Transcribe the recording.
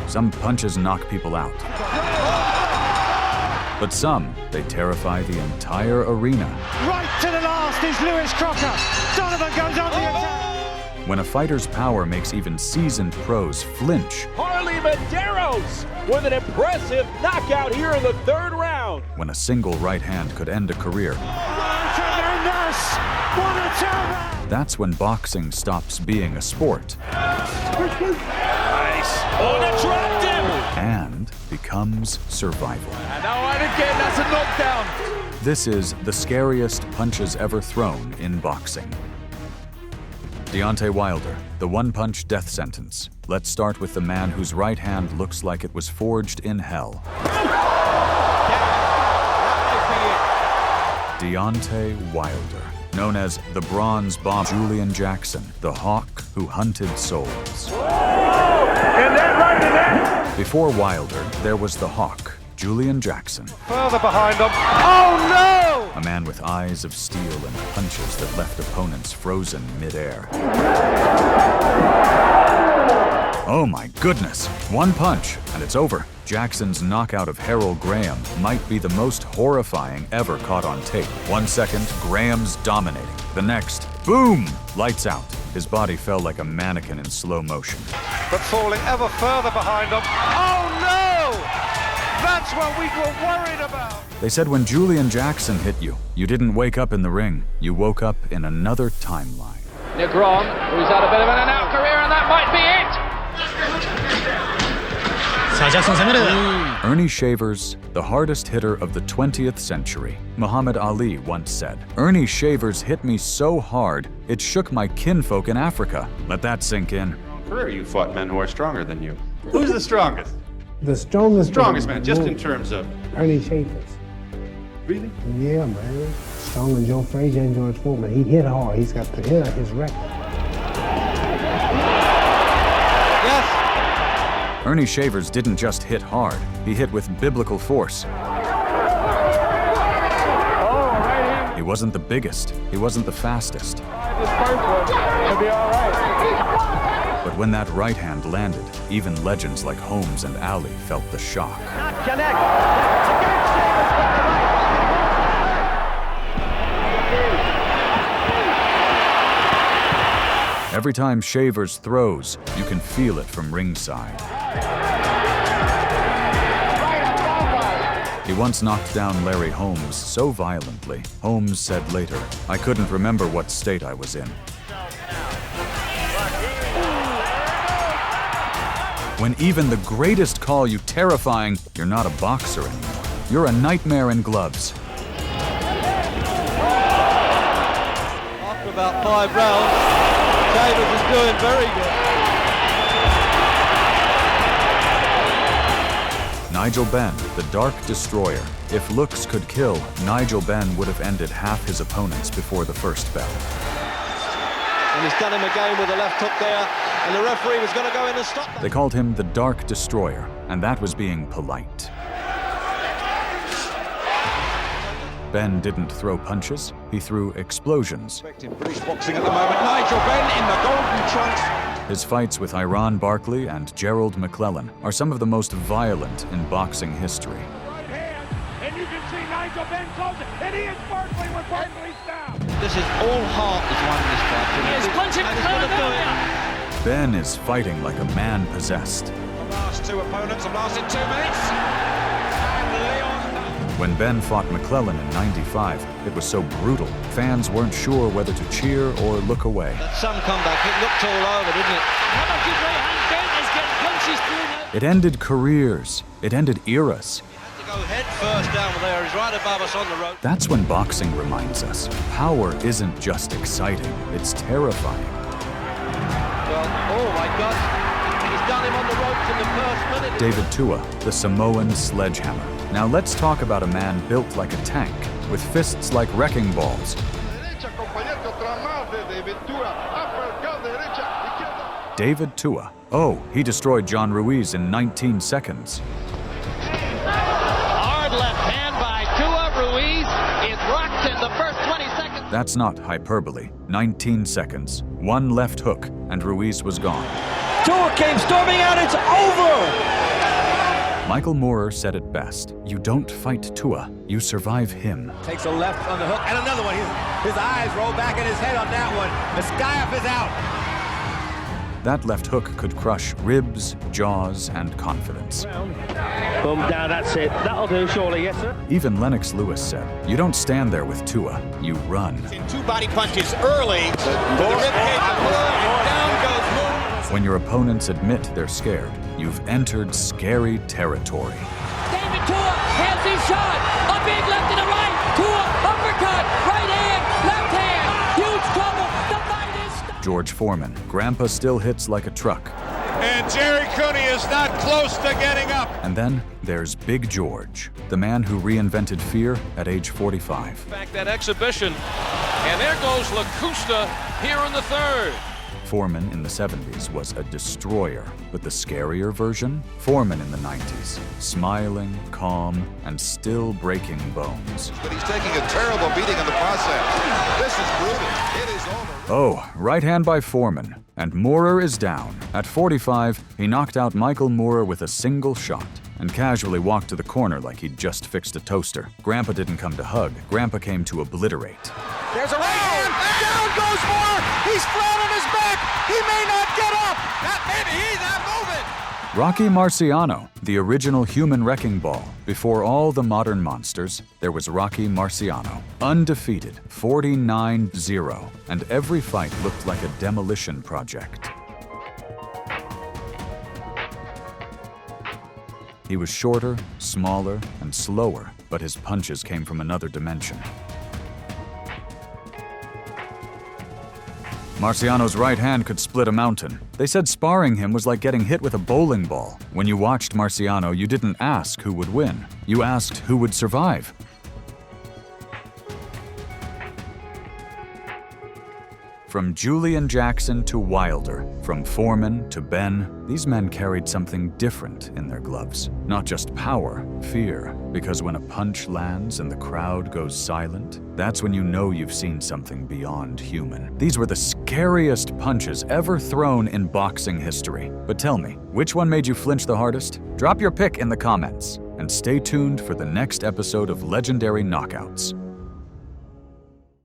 Some punches knock people out. But some, they terrify the entire arena. Right to the last is Lewis Crocker. Donovan goes on the attack. When a fighter's power makes even seasoned pros flinch. Harley Medeiros with an impressive knockout here in the third round. When a single right hand could end a career. That's when boxing stops being a sport. Nice. Oh, that dropped him. And becomes survival. And now and again, that's a knockdown. This is the scariest punches ever thrown in boxing. Deontay Wilder, the one-punch death sentence. Let's start with the man whose right hand looks like it was forged in hell. Deontay Wilder, known as the Bronze Bomb. Julian Jackson, the hawk who hunted souls. Before Wilder, there was the hawk, Julian Jackson. Further behind them. Oh no! A man with eyes of steel and punches that left opponents frozen midair. Oh my goodness! One punch, and it's over. Jackson's knockout of Harold Graham might be the most horrifying ever caught on tape. 1 second, Graham's dominating. The next, boom! Lights out. His body fell like a mannequin in slow motion. But falling ever further behind them. Oh no! That's what we were worried about. They said when Julian Jackson hit you, you didn't wake up in the ring. You woke up in another timeline. Negron, who's had a bit of an out career, and that might be it. Ernie Shavers, the hardest hitter of the 20th century. Muhammad Ali once said, "Ernie Shavers hit me so hard, it shook my kinfolk in Africa." Let that sink in. Career, you fought men who are stronger than you. Who's the strongest? The strongest man, just in terms of... Ernie Shavers. Really? Yeah, man. Stronger than Joe Frazier and George Foreman. He hit hard. He's got the hit on his record. Yes. Ernie Shavers didn't just hit hard. He hit with biblical force. He wasn't the biggest. He wasn't the fastest. But when that right hand landed, even legends like Holmes and Ali felt the shock. Every time Shavers throws, you can feel it from ringside. He once knocked down Larry Holmes so violently, Holmes said later, "I couldn't remember what state I was in." When even the greatest call you terrifying, you're not a boxer anymore. You're a nightmare in gloves. After about 5 rounds, Shavers is doing very good. Nigel Benn, the Dark Destroyer. If looks could kill, Nigel Benn would have ended half his opponents before the first bell. And he's done him again with a left hook there, and the referee was going to go in and stop that. They called him the Dark Destroyer, and that was being polite. Ben didn't throw punches, he threw explosions. British boxing at the moment, Nigel Benn in the golden trunks. His fights with Iran Barkley and Gerald McClellan are some of the most violent in boxing history. Right hand, and you can see Nigel Benn close it, and he is Barkley with Barkley's down. This is all heart is won this fight. He is punching McClellan. Ben is fighting like a man possessed. The last two opponents have lasted 2 minutes. And Leon. When Ben fought McClellan in '95, it was so brutal, fans weren't sure whether to cheer or look away. That's some comeback. It looked all over, didn't it? It ended careers. It ended eras. To go head first down there. He's right above us on the rope. That's when boxing reminds us, power isn't just exciting, it's terrifying. Well, oh my God. He's done him on the ropes in the first minute. David Tua, the Samoan sledgehammer. Now let's talk about a man built like a tank, with fists like wrecking balls. David Tua. Oh, he destroyed John Ruiz in 19 seconds. Hard left hand by Tua. Ruiz is rocked in the first 20 seconds. That's not hyperbole. 19 seconds. One left hook, and Ruiz was gone. Tua came storming out. It's over. Michael Moorer said it best. You don't fight Tua, you survive him. Takes a left on the hook, and another one. His eyes roll back in his head on that one. Moskaev is out. That left hook could crush ribs, jaws, and confidence. Boom, down, that's it. That'll do, surely, yes, sir. Even Lennox Lewis said, you don't stand there with Tua, you run. In 2 body punches early, the ribcage of Moorer, and down goes Moorer. When your opponents admit they're scared, you've entered scary territory. David Tua has his shot. A big left and a right. Tua, uppercut, right hand, left hand. Huge trouble. The fight is stopped. George Foreman, Grandpa still hits like a truck. And Jerry Cooney is not close to getting up. And then there's Big George, the man who reinvented fear at age 45. Back that exhibition, and there goes LaCusta here in the third. Foreman in the 70s was a destroyer, but the scarier version? Foreman in the 90s, smiling, calm, and still breaking bones. But he's taking a terrible beating in the process. This is brutal. It is over. Oh, right hand by Foreman, and Moorer is down. At 45, he knocked out Michael Moorer with a single shot and casually walked to the corner like he'd just fixed a toaster. Grandpa didn't come to hug. Grandpa came to obliterate. There's a right hand. Down goes Moorer. He's flat on his back. He may not get up. He's not moving. Rocky Marciano, the original human wrecking ball. Before all the modern monsters, there was Rocky Marciano. Undefeated, 49-0, and every fight looked like a demolition project. He was shorter, smaller, and slower, but his punches came from another dimension. Marciano's right hand could split a mountain. They said sparring him was like getting hit with a bowling ball. When you watched Marciano, you didn't ask who would win. You asked who would survive. From Julian Jackson to Wilder, from Foreman to Ben, these men carried something different in their gloves. Not just power, fear. Because when a punch lands and the crowd goes silent, that's when you know you've seen something beyond human. These were the scariest punches ever thrown in boxing history. But tell me, which one made you flinch the hardest? Drop your pick in the comments. And stay tuned for the next episode of Legendary Knockouts.